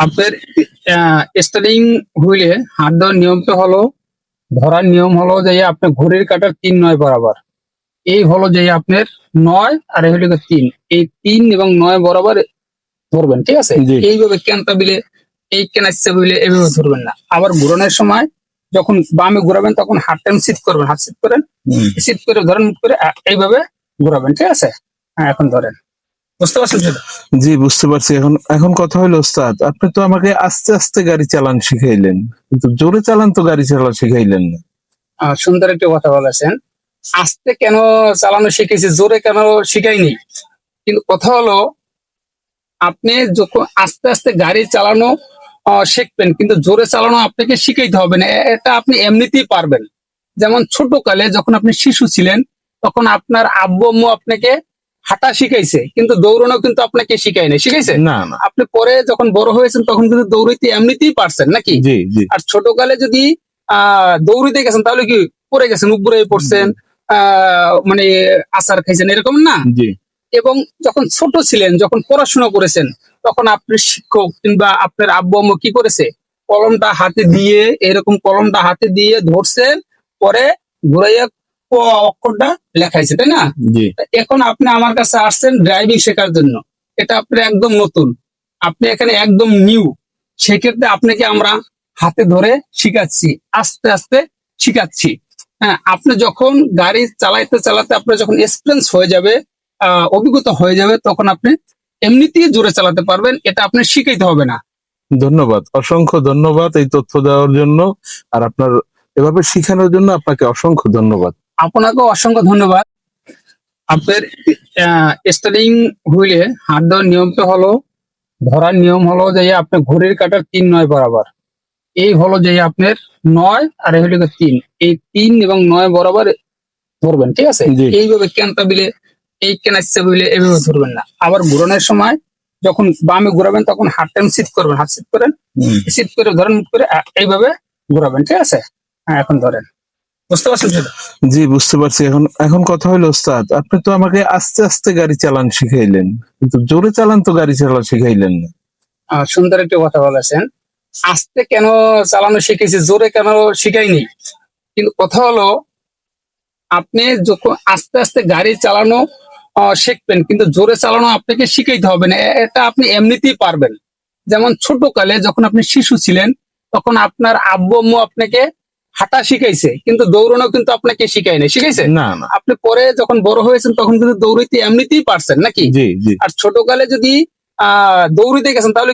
আপনার স্টার্টিং হুইলে হাত দেওয়ার নিয়মটা হলো, ধরার নিয়ম হলো যে আপনি ঘড়ির কাঁটার ৩-৯ বরাবর, এই হলো যে আপনার ৯ আর এই হলো ৩, এই ৩ এবং ৯ বরাবর ধরবেন, ঠিক আছে? জি। এইভাবে ক্যানটা বিলে, এই কেনাচ্ছা বিলে এইভাবে ধরবেন না। আবার ঘুরানোর সময় যখন বামে ঘুরাবেন তখন হাতটা সিট করবেন, হাত সিট করেন, সিট করে ধরেন, মুখ করে এইভাবে ঘুরাবেন, ঠিক আছে? হ্যাঁ, এখন ধরেন, বুঝতে পারছেন সেটা? জি, বুঝতে পারছি। এখন এখন কথা হলো ওস্তাদ, আপনি তো আমাকে আস্তে আস্তে গাড়ি চালান শিখাইলেন, কিন্তু জোরে চালান তো গাড়ি চালানো শিখাইলেন না। সুন্দর একটি কথা বলেছেন। আস্তে কেন চালানো শিখেছি, জোরে কেন শিখাইনি? কিন্তু কথা হলো, আপনি যখন আস্তে আস্তে গাড়ি চালানো শিখবেন, কিন্তু জোরে চালানো আপনাকে শিখাইতে হবে না, এটা আপনি এমনিতেই পারবেন। যেমন ছোটকালে যখন আপনি শিশু ছিলেন, তখন আপনার আব্বু আম্মু আপনাকে হাঁটা শিখাইছে, কিন্তু দৌড়ানো কিন্তু আপনাকে শিখায় নাই, শিখাইছে? না না। আপনি পরে যখন বড় হয়েছেন তখন কিন্তু দৌড়াইতে এমনিতেই পারছেন নাকি? জি জি। আর ছোটকালে যদি দৌড়িতে গেছেন তাহলে কি পড়ে গেছেন, উপরে পড়ছেন, মানে আচার খাইছেন, এরকম না? জি এবং যখন ছোট ছিলেন, যখন পড়াশোনা করেছেন, তখন আপনার শিক্ষক কিংবা আপনার আব্বু আম্মু কি করেছে, কলমটা হাতে দিয়ে, এরকম কলমটা হাতে দিয়ে ধরছেন, পরে ঘুরাইয়া ক অক্ষরটা লেখাইছে, তাই না? জি। তা এখন আপনি আমার কাছে আসছেন ড্রাইভিং শেখার জন্য, এটা আপনার একদম নতুন, আপনি এখানে একদম নিউ। সেক্ষেত্রে আপনাকে আমরা হাতে ধরে শিখাচ্ছি, আস্তে আস্তে শিখাচ্ছি। হ্যাঁ, আপনি যখন গাড়ি চালাইতে চালাতে আপনার যখন এক্সপিরিয়েন্স হয়ে যাবে, অভিজ্ঞতা হয়ে যাবে, তখন আপনি এমনিতেই জোরে চালাতে পারবেন, এটা আপনার শিখাইতে হবে না। ধন্যবাদ, অসংখ্য ধন্যবাদ এই তথ্য দেওয়ার জন্য, আর আপনার এভাবে শিখানোর জন্য আপনাকে অসংখ্য ধন্যবাদ। আপনাকেও অসংখ্য ধন্যবাদ। আপনার স্টার্টিং হুইলে হাত দেওয়ার নিয়মটা হলো, ধরার নিয়ম হলো যে আপনি ঘড়ির কাঁটার ৩-৯ বরাবর, এই হলো যে আপনার ৯ আর এই হলো ৩, এই ৩ এবং ৯ বরাবর ধরবেন, ঠিক আছে? জি। এইভাবে ক্যানটা বিলে, এই কেনাচ্ছা বিলে এইভাবে ধরবেন না। আবার ঘুরানোর সময় যখন বামে ঘুরাবেন তখন হাতটা সিট করবেন, হাত সিট করেন, সিট করে ধরেন, মুখ করে এইভাবে ঘুরাবেন, ঠিক আছে? হ্যাঁ, এখন ধরেন, বুঝতে পারছেন সেটা? জি, বুঝতে পারছি। এখন এখন কথা হলো ওস্তাদ, আপনি তো আমাকে আস্তে আস্তে গাড়ি চালান শিখাইলেন, কিন্তু জোরে চালান তো গাড়ি চালানো শিখাইলেন না। সুন্দর একটি কথা বলেছেন। আস্তে কেন চালানো শিখেছি, জোরে কেন শিখাইনি? কিন্তু কথা হলো, আপনি যখন আস্তে আস্তে গাড়ি চালানো শিখবেন, কিন্তু জোরে চালানো আপনাকে শিখাইতে হবে না, এটা আপনি এমনিতেই পারবেন। যেমন ছোটকালে যখন আপনি শিশু ছিলেন, তখন আপনার আব্বু আম্মু আপনাকে হাঁটা শিখাইছে, কিন্তু দৌড়ানো কিন্তু আপনাকে শিখায় নাই, শিখাইছে? না না। আপনি পরে যখন বড় হয়েছেন তখন কিন্তু দৌড়াইতে এমনিতেই পারছেন নাকি? জি জি। আর ছোটকালে যদি দৌড়িতে গেছেন তাহলে